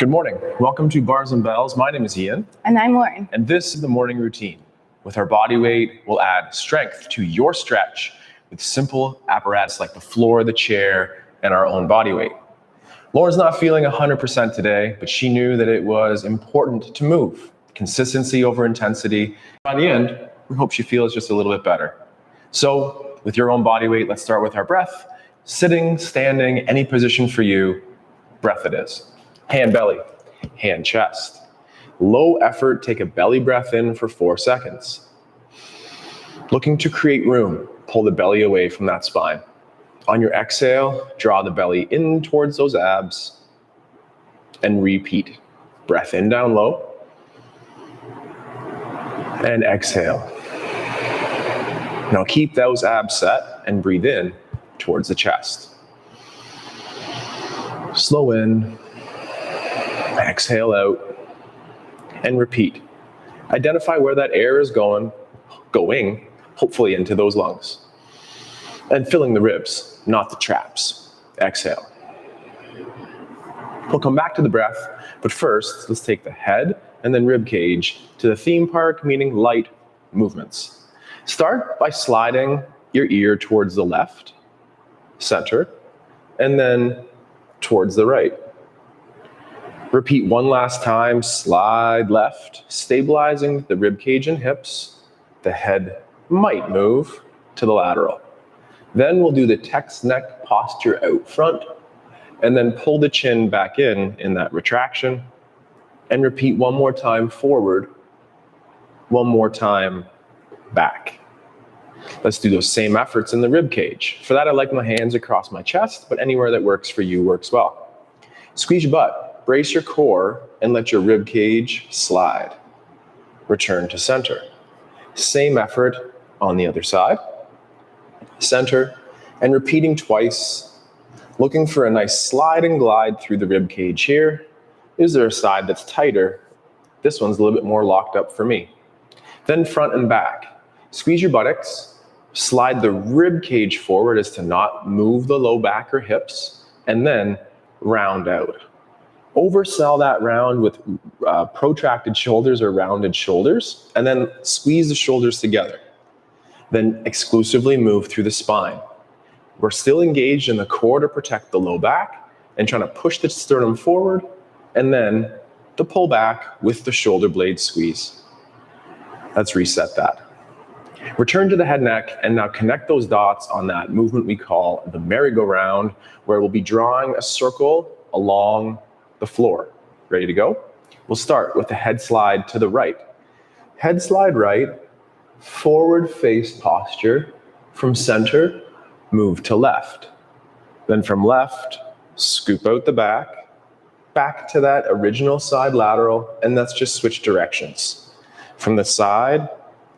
Good morning. Welcome to Bars and Bells. My name is Ian. And I'm Lauren. And this is the morning routine. With our body weight, we'll add strength to your stretch with simple apparatus like the floor, the chair, and our own body weight. Lauren's not feeling 100% today, but she knew that it was important to move. Consistency over intensity. By the end, we hope she feels just a little bit better. So with your own body weight, let's start with our breath. Sitting, standing, any position for you, breath it is. Hand belly, hand chest. Low effort, take a belly breath in for 4 seconds. Looking to create room, pull the belly away from that spine. On your exhale, draw the belly in towards those abs and repeat. Breath in down low and exhale. Now keep those abs set and breathe in towards the chest. Slow in, exhale out, and repeat. Identify where that air is going, hopefully into those lungs. And filling the ribs, not the traps. Exhale. We'll come back to the breath, but first, let's take the head and then rib cage to the theme park, meaning light movements. Start by sliding your ear towards the left, center, and then towards the right. Repeat one last time, slide left, stabilizing the rib cage and hips. The head might move to the lateral. Then we'll do the text neck posture out front, and then pull the chin back in that retraction, and repeat one more time forward, one more time back. Let's do those same efforts in the rib cage. For that, I like my hands across my chest, but anywhere that works for you works well. Squeeze your butt. Brace your core and let your rib cage slide. Return to center. Same effort on the other side. Center, and repeating twice. Looking for a nice slide and glide through the rib cage here. Is there a side that's tighter? This one's a little bit more locked up for me. Then front and back. Squeeze your buttocks. Slide the rib cage forward as to not move the low back or hips, and then round out. Oversell that round with protracted shoulders or rounded shoulders, and then squeeze the shoulders together. Then exclusively move through the spine. We're still engaged in the core to protect the low back and trying to push the sternum forward, and then the pull back with the shoulder blade squeeze. Let's reset that. Return to the head neck and now connect those dots on that movement we call the merry-go-round, where we'll be drawing a circle along the floor. Ready to go? We'll start with the head slide to the right. Head slide right, forward face posture. From center, move to left. Then from left, scoop out the back to that original side lateral, and let's just switch directions. From the side,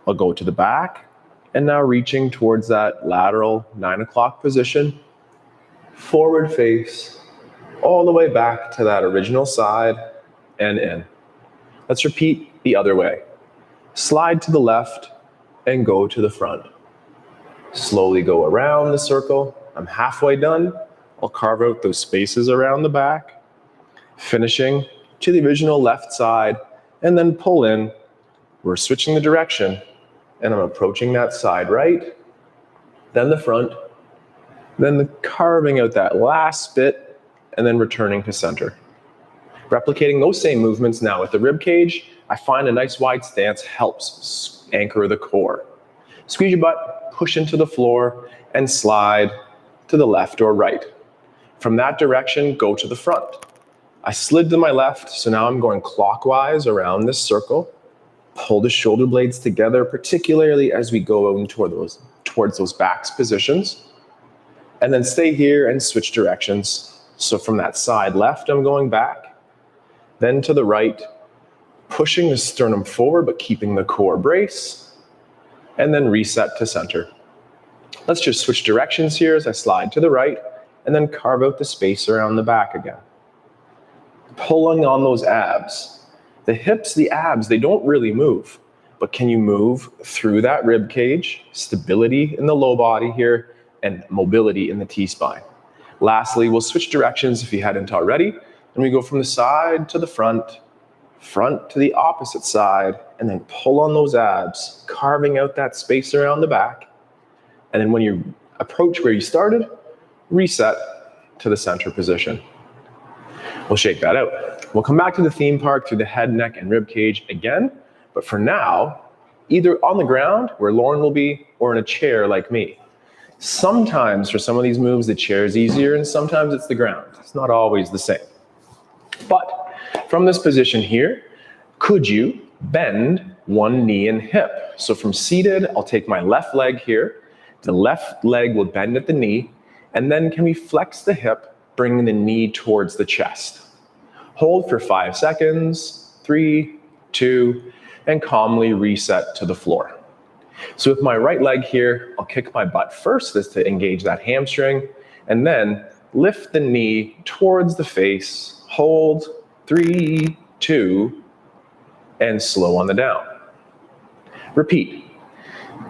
I'll go to the back, and now reaching towards that lateral 9 o'clock position. Forward face, all the way back to that original side and in. Let's repeat the other way. Slide to the left and go to the front. Slowly go around the circle. I'm halfway done. I'll carve out those spaces around the back, finishing to the original left side, and then pull in. We're switching the direction, and I'm approaching that side right, then the front, then the carving out that last bit, and then returning to center. Replicating those same movements now with the rib cage, I find a nice wide stance helps anchor the core. Squeeze your butt, push into the floor, and slide to the left or right. From that direction, go to the front. I slid to my left, so now I'm going clockwise around this circle. Pull the shoulder blades together, particularly as we go in towards those back positions. And then stay here and switch directions. So from that side left, I'm going back, then to the right, pushing the sternum forward, but keeping the core brace, and then reset to center. Let's just switch directions here as I slide to the right, and then carve out the space around the back again. Pulling on those abs. The hips, the abs, they don't really move, but can you move through that rib cage, stability in the low body here, and mobility in the T-spine. Lastly, we'll switch directions if you hadn't already, And we go from the side to the front to the opposite side, and then pull on those abs, carving out that space around the back. And then when you approach where you started, reset to the center position. We'll shake that out. We'll come back to the theme park through the head, neck, and rib cage again. But for now, either on the ground, where Lauren will be, or in a chair like me. Sometimes for some of these moves, the chair is easier, and sometimes it's the ground. It's not always the same. But from this position here, could you bend one knee and hip? So from seated, I'll take my left leg here. The left leg will bend at the knee. And then can we flex the hip, bringing the knee towards the chest? Hold for 5 seconds, 3, 2, and calmly reset to the floor. So with my right leg here, I'll kick my butt first, this to engage that hamstring, and then lift the knee towards the face, hold, 3, 2, and slow on the down. Repeat,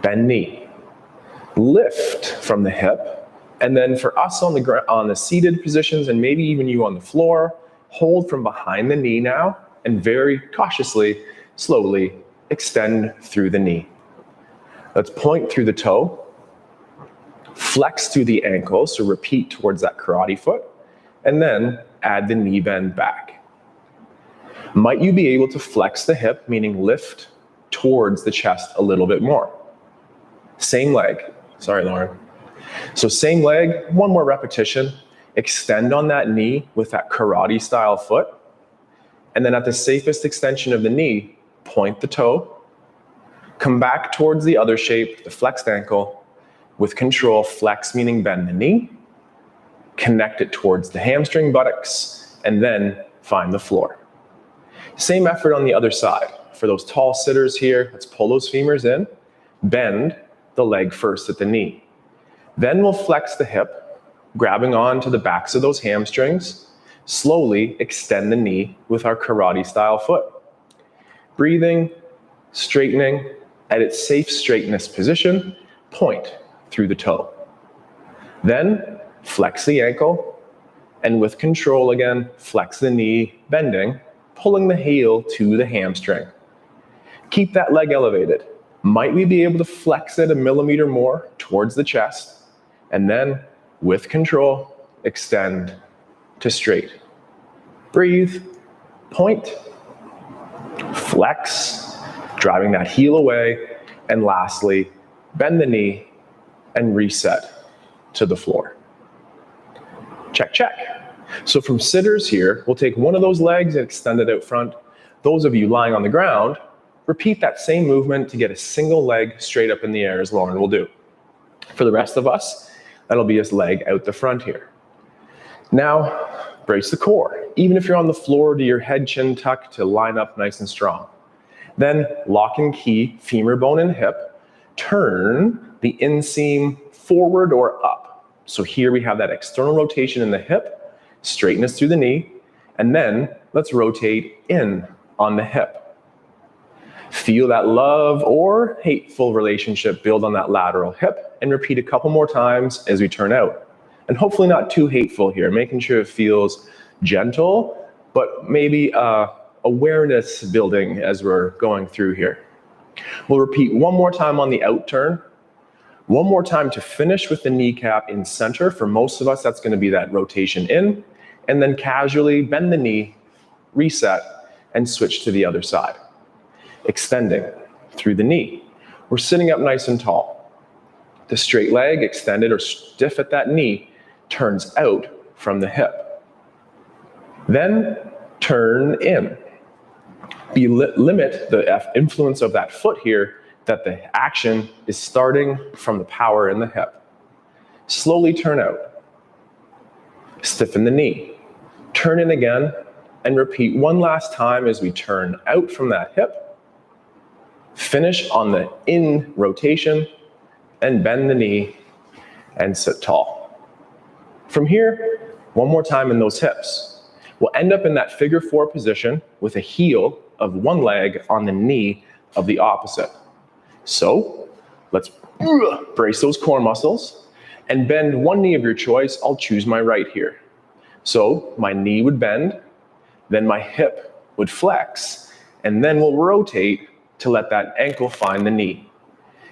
bend knee, lift from the hip, and then for us on the seated positions, and maybe even you on the floor, hold from behind the knee now, and very cautiously, slowly extend through the knee. Let's point through the toe, flex through the ankle, so repeat towards that karate foot, and then add the knee bend back. Might you be able to flex the hip, meaning lift towards the chest a little bit more? Same leg. Sorry, Lauren. So same leg, one more repetition. Extend on that knee with that karate style foot. And then at the safest extension of the knee, point the toe. Come back towards the other shape, the flexed ankle. With control, flex meaning bend the knee. Connect it towards the hamstring buttocks. And then find the floor. Same effort on the other side. For those tall sitters here, let's pull those femurs in, bend the leg first at the knee. Then we'll flex the hip, grabbing on to the backs of those hamstrings, slowly extend the knee with our karate style foot. Breathing, straightening, at its safe straightness position, point through the toe. Then flex the ankle, and with control again, flex the knee, bending, pulling the heel to the hamstring. Keep that leg elevated. Might we be able to flex it a millimeter more towards the chest? And then, with control, extend to straight. Breathe, point, flex, driving that heel away, and lastly, bend the knee and reset to the floor. Check, check. So from sitters here, we'll take one of those legs and extend it out front. Those of you lying on the ground, repeat that same movement to get a single leg straight up in the air as Lauren will do. For the rest of us, that'll be his leg out the front here. Now, brace the core. Even if you're on the floor, do your head chin tuck to line up nice and strong. Then lock and key, femur bone and hip. Turn the inseam forward or up. So here we have that external rotation in the hip. Straighten us through the knee, and then let's rotate in on the hip. Feel that love or hateful relationship build on that lateral hip, and repeat a couple more times as we turn out. And hopefully not too hateful here, making sure it feels gentle, but maybe awareness building as we're going through here. We'll repeat one more time on the out turn. One more time to finish with the kneecap in center. For most of us, that's going to be that rotation in. And then casually bend the knee, reset, and switch to the other side. Extending through the knee. We're sitting up nice and tall. The straight leg, extended or stiff at that knee, turns out from the hip. Then turn in. Limit the influence of that foot here, that the action is starting from the power in the hip. Slowly turn out. Stiffen the knee. Turn in again, and repeat one last time as we turn out from that hip. Finish on the in rotation, and bend the knee, and sit tall. From here, one more time in those hips. We'll end up in that figure 4 position with a heel of one leg on the knee of the opposite. So let's brace those core muscles and bend one knee of your choice. I'll choose my right here. So my knee would bend, then my hip would flex, and then we'll rotate to let that ankle find the knee.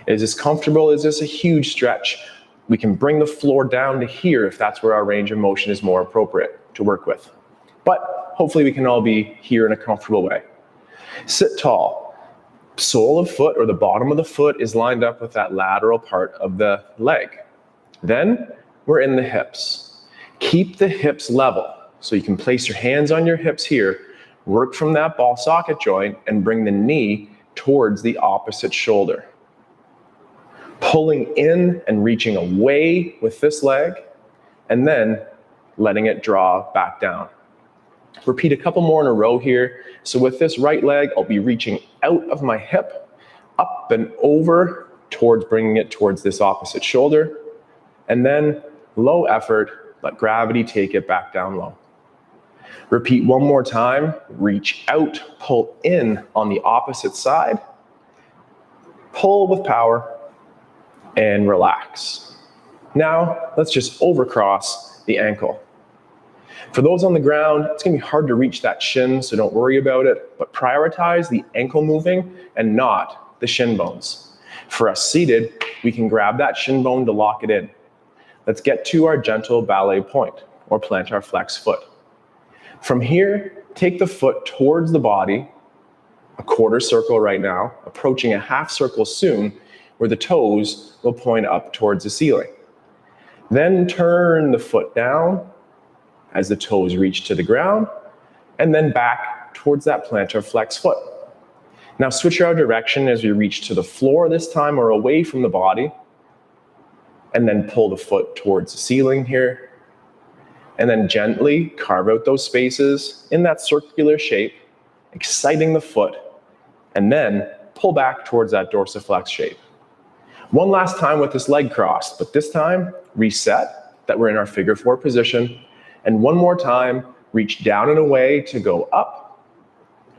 Is this comfortable? Is this a huge stretch? We can bring the floor down to here if that's where our range of motion is more appropriate to work with. But hopefully we can all be here in a comfortable way. Sit tall. Sole of foot or the bottom of the foot is lined up with that lateral part of the leg. Then we're in the hips. Keep the hips level. So you can place your hands on your hips here, work from that ball socket joint, and bring the knee towards the opposite shoulder. Pulling in and reaching away with this leg, and then letting it draw back down. Repeat a couple more in a row here. So with this right leg, I'll be reaching out of my hip, up and over towards bringing it towards this opposite shoulder, and then low effort, let gravity take it back down low. Repeat one more time, reach out, pull in on the opposite side, pull with power, and relax. Now, let's just overcross the ankle. For those on the ground, it's gonna be hard to reach that shin, so don't worry about it, but prioritize the ankle moving and not the shin bones. For us seated, we can grab that shin bone to lock it in. Let's get to our gentle ballet point, or plantar flex foot. From here, take the foot towards the body, a quarter circle right now, approaching a half circle soon, where the toes will point up towards the ceiling. Then turn the foot down as the toes reach to the ground, and then back towards that plantar flex foot. Now switch our direction as we reach to the floor this time, or away from the body, and then pull the foot towards the ceiling here. And then gently carve out those spaces in that circular shape, exciting the foot, and then pull back towards that dorsiflex shape. One last time with this leg crossed, but this time reset that we're in our figure four position. And one more time, reach down and away to go up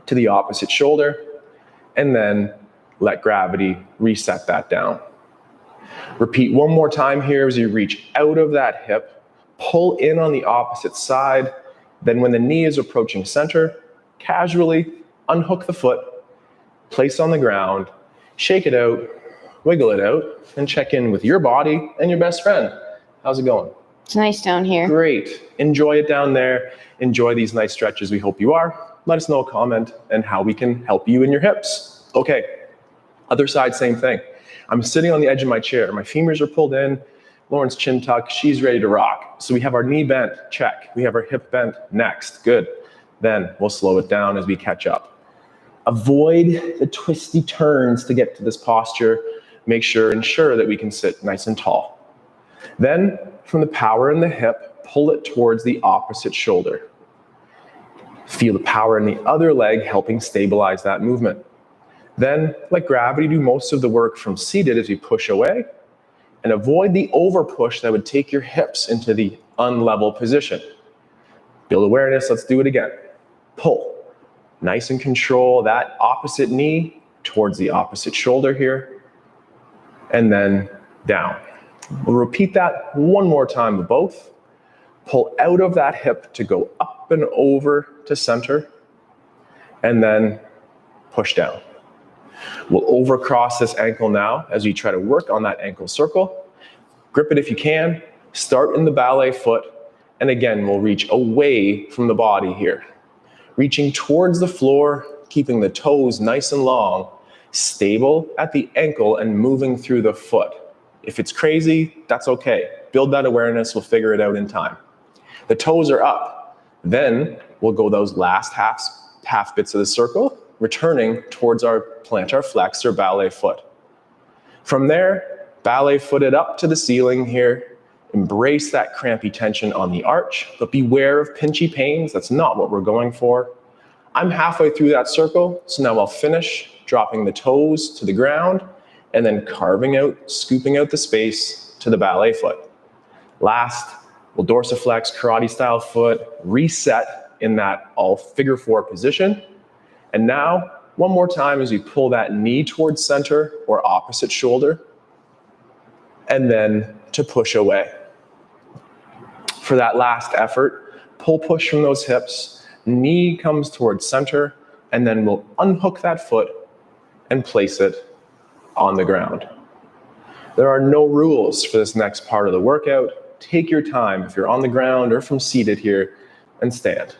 to the opposite shoulder, and then let gravity reset that down. Repeat one more time here as you reach out of that hip, pull in on the opposite side, then when the knee is approaching center, casually unhook the foot, place on the ground, shake it out, wiggle it out, and check in with your body and your best friend. How's it going? It's nice down here. Great. Enjoy it down there. Enjoy these nice stretches. We hope you are. Let us know a comment and how we can help you in your hips. Okay. Other side, same thing. I'm sitting on the edge of my chair. My femurs are pulled in. Lauren's chin tucked. She's ready to rock. So we have our knee bent. Check. We have our hip bent. Next. Good. Then we'll slow it down as we catch up. Avoid the twisty turns to get to this posture. Ensure that we can sit nice and tall. Then, from the power in the hip, pull it towards the opposite shoulder. Feel the power in the other leg helping stabilize that movement. Then, let gravity do most of the work from seated as we push away, and avoid the over push that would take your hips into the unlevel position. Build awareness, let's do it again. Pull. Nice and control that opposite knee towards the opposite shoulder here, and then down. We'll repeat that one more time with both. Pull out of that hip to go up and over to center, and then push down. We'll overcross this ankle now as we try to work on that ankle circle. Grip it if you can. Start in the ballet foot, and again, we'll reach away from the body here. Reaching towards the floor, keeping the toes nice and long, stable at the ankle and moving through the foot. If it's crazy, that's okay. Build that awareness, we'll figure it out in time. The toes are up. Then we'll go those last half bits of the circle, returning towards our plantar flex or ballet foot. From there, ballet footed up to the ceiling here. Embrace that crampy tension on the arch, but beware of pinchy pains. That's not what we're going for. I'm halfway through that circle, so now I'll finish dropping the toes to the ground and then carving out, scooping out the space to the ballet foot. Last, we'll dorsiflex, karate style foot, reset in that all figure four position. And now, one more time as we pull that knee towards center or opposite shoulder, and then to push away. For that last effort, pull push from those hips, knee comes towards center, and then we'll unhook that foot and place it on the ground. There are no rules for this next part of the workout. Take your time if you're on the ground or from seated here, and stand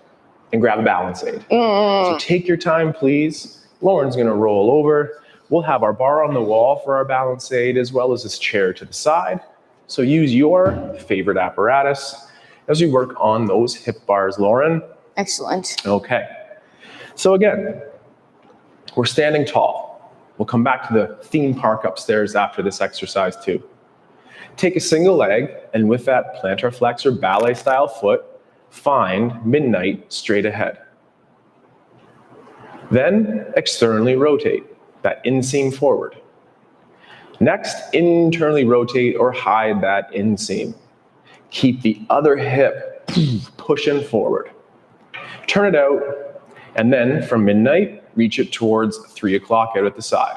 and grab a balance aid. So take your time, please. Lauren's gonna roll over. We'll have our bar on the wall for our balance aid, as well as this chair to the side. So use your favorite apparatus as we work on those hip bars, Lauren. Excellent. Okay. So again, we're standing tall. We'll come back to the theme park upstairs after this exercise too. Take a single leg, and with that plantar flexor ballet style foot, find midnight straight ahead. Then externally rotate that inseam forward. Next, internally rotate or hide that inseam. Keep the other hip pushing forward. Turn it out, and then from midnight, reach it towards 3 o'clock out at the side.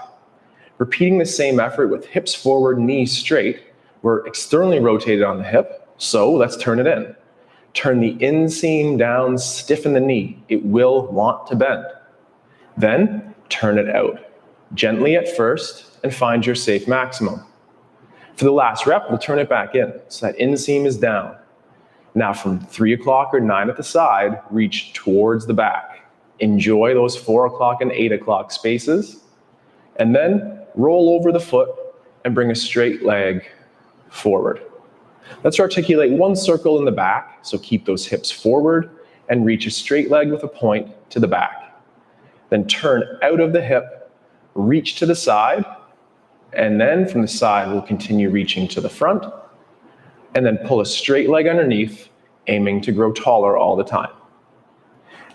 Repeating the same effort with hips forward, knees straight. We're externally rotated on the hip, so let's turn it in. Turn the inseam down, stiffen the knee. It will want to bend. Then turn it out, gently at first, and find your safe maximum. For the last rep, we'll turn it back in, so that inseam is down. Now from 3 o'clock or 9 at the side, reach towards the back. Enjoy those 4 o'clock and 8 o'clock spaces, and then roll over the foot and bring a straight leg forward. Let's articulate one circle in the back, so keep those hips forward and reach a straight leg with a point to the back. Then turn out of the hip, reach to the side, and then from the side we'll continue reaching to the front, and then pull a straight leg underneath, aiming to grow taller all the time.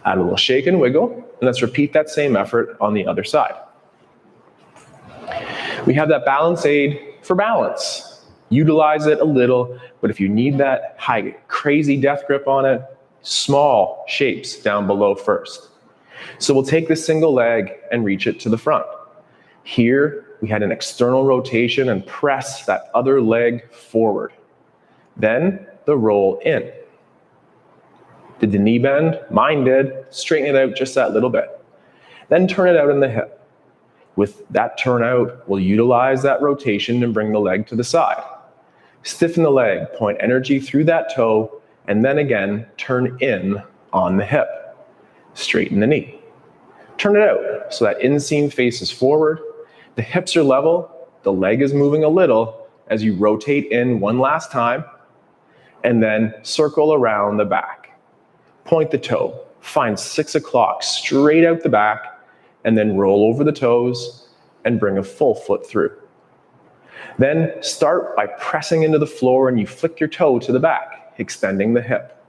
Add a little shake and wiggle, and let's repeat that same effort on the other side. We have that balance aid for balance. Utilize it a little, but if you need that high, crazy death grip on it, small shapes down below first. So we'll take this single leg and reach it to the front. Here, we had an external rotation and press that other leg forward. Then the roll in. Did the knee bend? Mine did. Straighten it out just that little bit. Then turn it out in the hip. With that turn out, we'll utilize that rotation and bring the leg to the side. Stiffen the leg, point energy through that toe, and then again, turn in on the hip. Straighten the knee. Turn it out so that inseam faces forward. The hips are level, the leg is moving a little as you rotate in one last time, and then circle around the back. Point the toe, find 6 o'clock straight out the back, and then roll over the toes and bring a full foot through. Then start by pressing into the floor and you flick your toe to the back, extending the hip.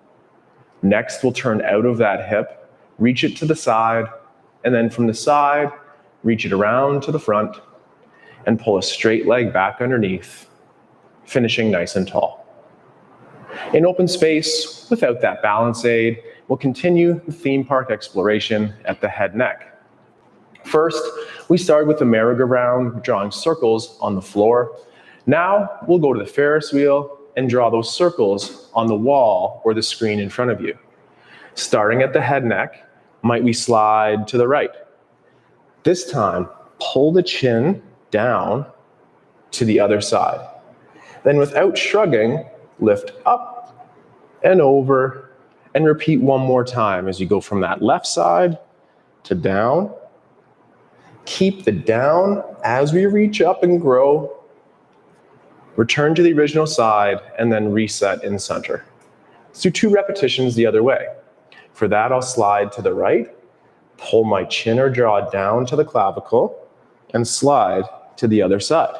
Next, we'll turn out of that hip, reach it to the side, and then from the side, reach it around to the front and pull a straight leg back underneath, finishing nice and tall. In open space, without that balance aid, we'll continue the theme park exploration at the head neck. First, we started with the merry-go-round, drawing circles on the floor. Now, we'll go to the Ferris wheel and draw those circles on the wall or the screen in front of you. Starting at the head neck, might we slide to the right? This time, pull the chin down to the other side. Then without shrugging, lift up and over and repeat one more time as you go from that left side to down. Keep the down as we reach up and grow. Return to the original side and then reset in center. Let's do 2 repetitions the other way. For that, I'll slide to the right, pull my chin or jaw down to the clavicle, and slide to the other side.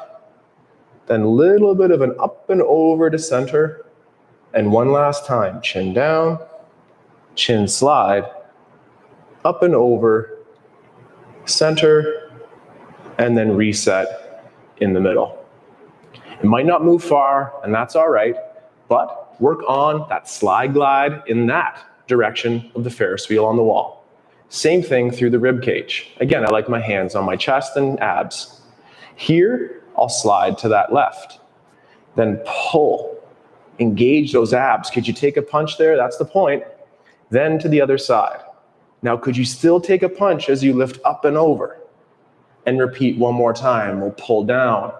Then a little bit of an up and over to center. And one last time, chin down, chin slide, up and over, center, and then reset in the middle. It might not move far, and that's all right, but work on that slide glide in that direction of the Ferris wheel on the wall. Same thing through the rib cage. Again, I like my hands on my chest and abs. Here, I'll slide to that left. Then pull. Engage those abs. Could you take a punch there? That's the point. Then to the other side. Now, could you still take a punch as you lift up and over? And repeat one more time. We'll pull down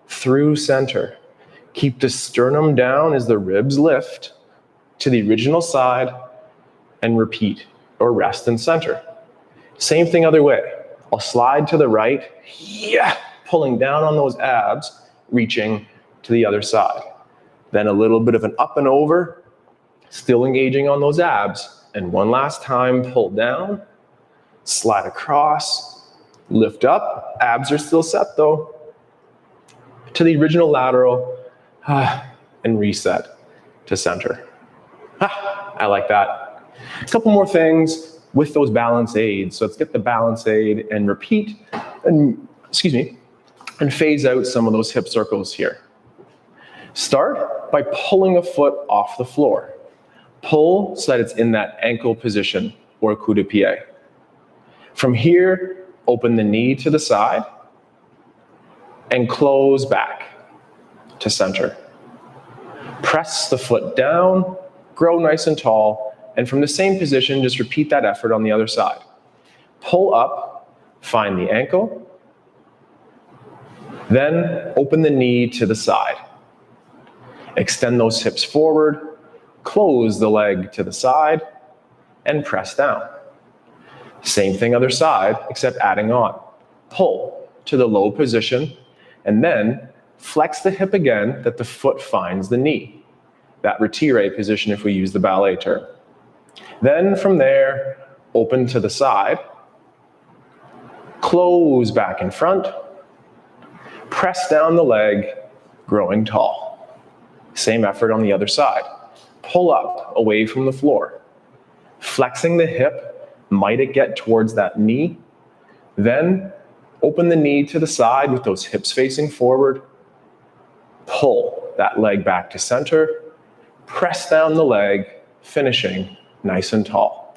through center. Keep the sternum down as the ribs lift to the original side and repeat or rest in center. Same thing other way. I'll slide to the right, pulling down on those abs, reaching to the other side. Then a little bit of an up and over, still engaging on those abs. And one last time, pull down, slide across, lift up. Abs are still set though. To the original lateral, and reset to center. I like that. A couple more things with those balance aids. So let's get the balance aid and repeat, and phase out some of those hip circles here. Start by pulling a foot off the floor. Pull so that it's in that ankle position or coup de pied. From here, open the knee to the side and close back to center. Press the foot down, grow nice and tall, and from the same position, just repeat that effort on the other side. Pull up, find the ankle, then open the knee to the side. Extend those hips forward, close the leg to the side, and press down. Same thing other side, except adding on. Pull to the low position, and then flex the hip again that the foot finds the knee. That retire position if we use the ballet term. Then from there, open to the side, close back in front, press down the leg, growing tall. Same effort on the other side. Pull up away from the floor. Flexing the hip, might it get towards that knee? Then open the knee to the side with those hips facing forward. Pull that leg back to center. Press down the leg, finishing nice and tall.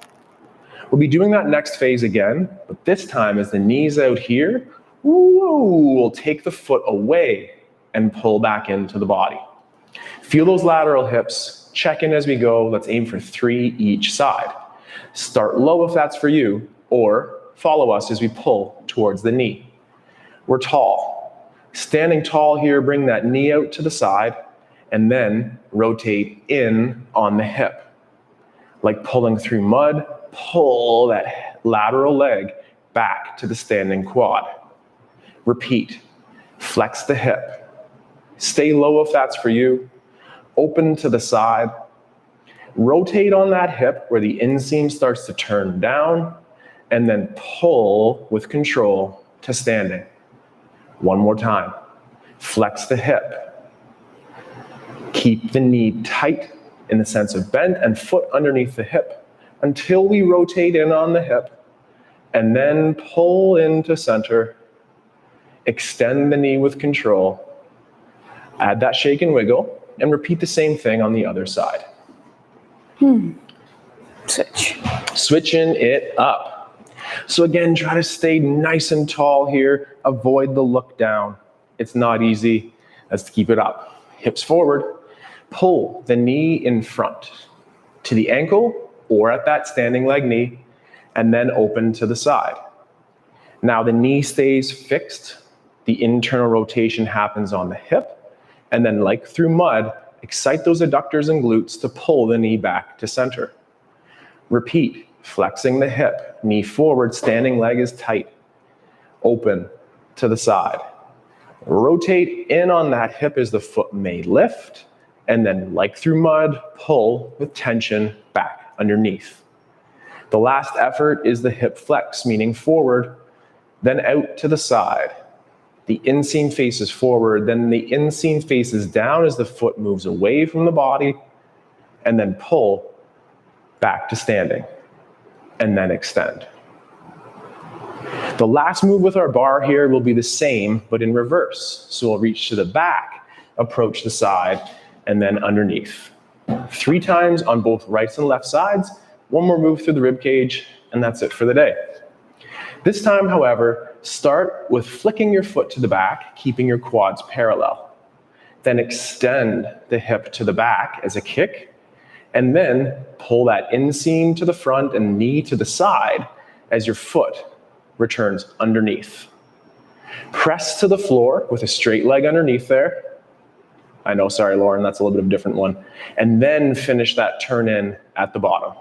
We'll be doing that next phase again, but this time as the knee's out here, we'll take the foot away and pull back into the body. Feel those lateral hips, check in as we go. Let's aim for 3 each side. Start low if that's for you, or follow us as we pull towards the knee. We're tall. Standing tall here, bring that knee out to the side, and then rotate in on the hip. Like pulling through mud, pull that lateral leg back to the standing quad. Repeat. Flex the hip. Stay low if that's for you. Open to the side. Rotate on that hip where the inseam starts to turn down, and then pull with control to standing. One more time. Flex the hip. Keep the knee tight in the sense of bend and foot underneath the hip until we rotate in on the hip, and then pull into center. Extend the knee with control. Add that shake and wiggle, and repeat the same thing on the other side. Switching it up. So again, try to stay nice and tall here. Avoid the look down. It's not easy. Let's keep it up. Hips forward. Pull the knee in front to the ankle or at that standing leg knee, and then open to the side. Now the knee stays fixed. The internal rotation happens on the hip, and then like through mud, excite those adductors and glutes to pull the knee back to center. Repeat, flexing the hip, knee forward, standing leg is tight. Open to the side. Rotate in on that hip as the foot may lift, and then like through mud, pull with tension back underneath. The last effort is the hip flex, meaning forward, then out to the side. The inseam faces forward, then the inseam faces down as the foot moves away from the body, and then pull back to standing, and then extend. The last move with our bar here will be the same, but in reverse. So we'll reach to the back, approach the side, and then underneath. 3 times on both right and left sides. One more move through the rib cage, and that's it for the day. This time, however, start with flicking your foot to the back, keeping your quads parallel. Then extend the hip to the back as a kick, And then pull that inseam to the front and knee to the side as your foot returns underneath. Press to the floor with a straight leg underneath there. I know, sorry, Lauren, that's a little bit of a different one. And then finish that turn in at the bottom.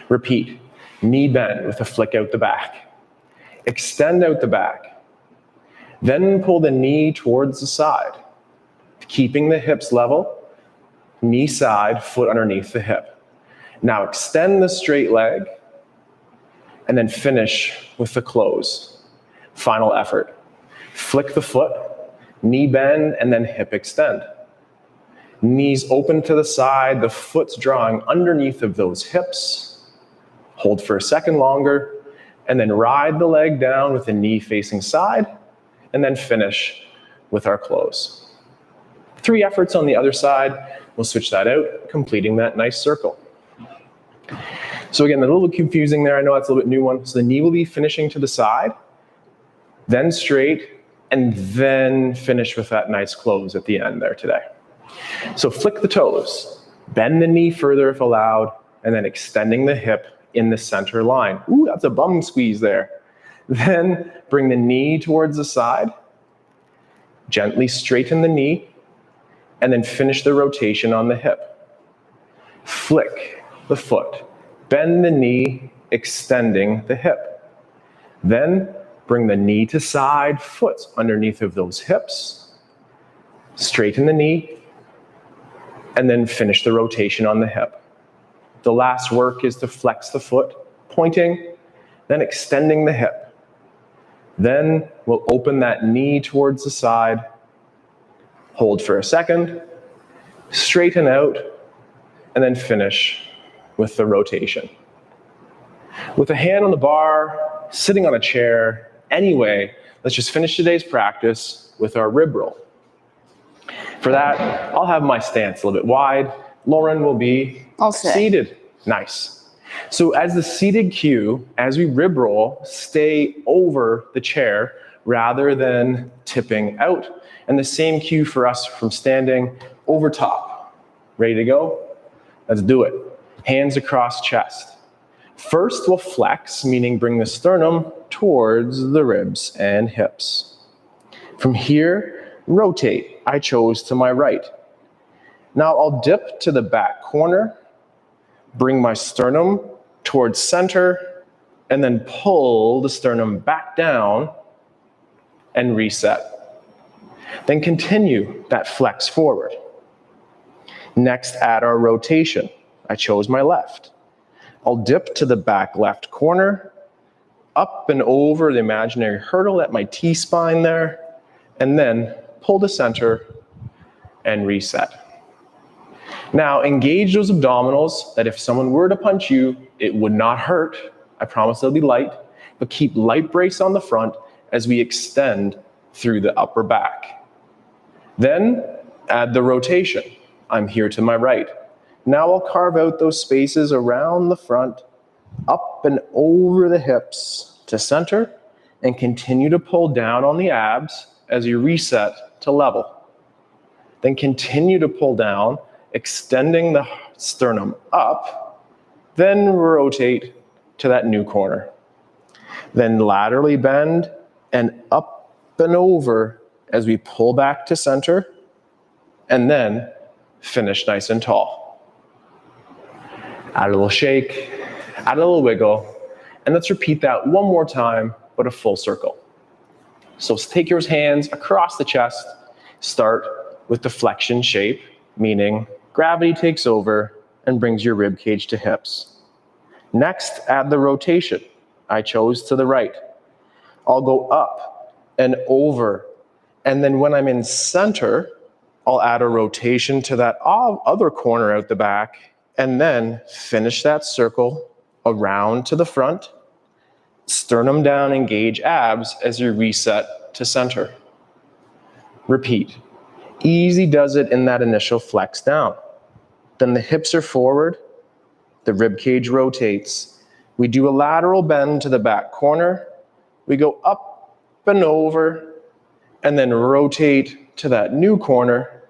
Repeat, knee bend with a flick out the back. Extend out the back. Then pull the knee towards the side, keeping the hips level, knee side, foot underneath the hip. Now extend the straight leg, and then finish with the close. Final effort. Flick the foot, knee bend, and then hip extend. Knees open to the side, the foot's drawing underneath of those hips. Hold for a second longer, and then ride the leg down with the knee facing side, and then finish with our close. 3 efforts on the other side. We'll switch that out, completing that nice circle. So again, a little bit confusing there. I know that's a little bit new one. So the knee will be finishing to the side, then straight, and then finish with that nice close at the end there today. So flick the toes, bend the knee further if allowed, and then extending the hip in the center line. Ooh, that's a bum squeeze there. Then bring the knee towards the side, gently straighten the knee, and then finish the rotation on the hip. Flick the foot, bend the knee, extending the hip. Then bring the knee to side, foot underneath of those hips, straighten the knee, and then finish the rotation on the hip. The last work is to flex the foot, pointing, then extending the hip. Then we'll open that knee towards the side, hold for a second, straighten out, and then finish with the rotation. With a hand on the bar, sitting on a chair, anyway, let's just finish today's practice with our rib roll. For that, I'll have my stance a little bit wide. Lauren will be seated. Nice. So as the seated cue, as we rib roll, stay over the chair rather than tipping out. And the same cue for us from standing over top. Ready to go? Let's do it. Hands across chest. First, we'll flex, meaning bring the sternum towards the ribs and hips. From here, rotate. I chose to my right. Now I'll dip to the back corner, bring my sternum towards center, and then pull the sternum back down and reset. Then continue that flex forward. Next, add our rotation. I chose my left. I'll dip to the back left corner, up and over the imaginary hurdle at my T-spine there, and then pull to center and reset. Now engage those abdominals that if someone were to punch you, it would not hurt. I promise they'll be light, but keep light brace on the front as we extend through the upper back. Then add the rotation. I'm here to my right. Now I'll carve out those spaces around the front, up and over the hips to center, and continue to pull down on the abs as you reset to level. Then continue to pull down, extending the sternum up, then rotate to that new corner. Then laterally bend and up and over as we pull back to center, and then finish nice and tall. Add a little shake, add a little wiggle, and let's repeat that one more time, but a full circle. So take your hands across the chest, start with the flexion shape, meaning gravity takes over and brings your rib cage to hips. Next, add the rotation. I chose to the right. I'll go up and over, and then when I'm in center, I'll add a rotation to that other corner out the back, and then finish that circle around to the front, sternum down, engage abs as you reset to center. Repeat. Easy does it in that initial flex down. Then the hips are forward, the rib cage rotates. We do a lateral bend to the back corner, we go up and over, and then rotate to that new corner,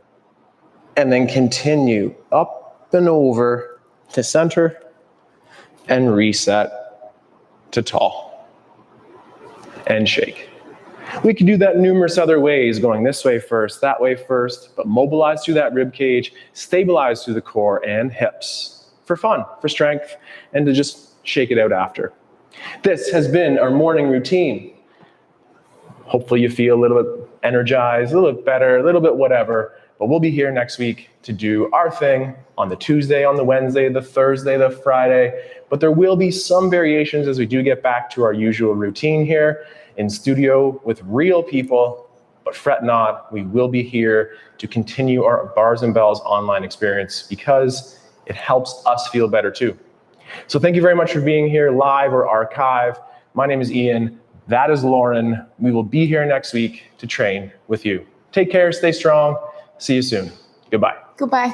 and then continue up and over to center and reset to tall and shake. We can do that numerous other ways, going this way first, that way first, but mobilize through that rib cage, stabilize through the core and hips for fun, for strength, and to just shake it out after. This has been our morning routine. Hopefully you feel a little bit energized, a little bit better, a little bit whatever, but we'll be here next week to do our thing on the Tuesday, on the Wednesday, the Thursday, the Friday, but there will be some variations as we do get back to our usual routine here in studio with real people, but fret not, we will be here to continue our Bars and Bells online experience because it helps us feel better too. So thank you very much for being here live or archive. My name is Ian. That is Lauren. We will be here next week to train with you. Take care, stay strong. See you soon. Goodbye. Goodbye.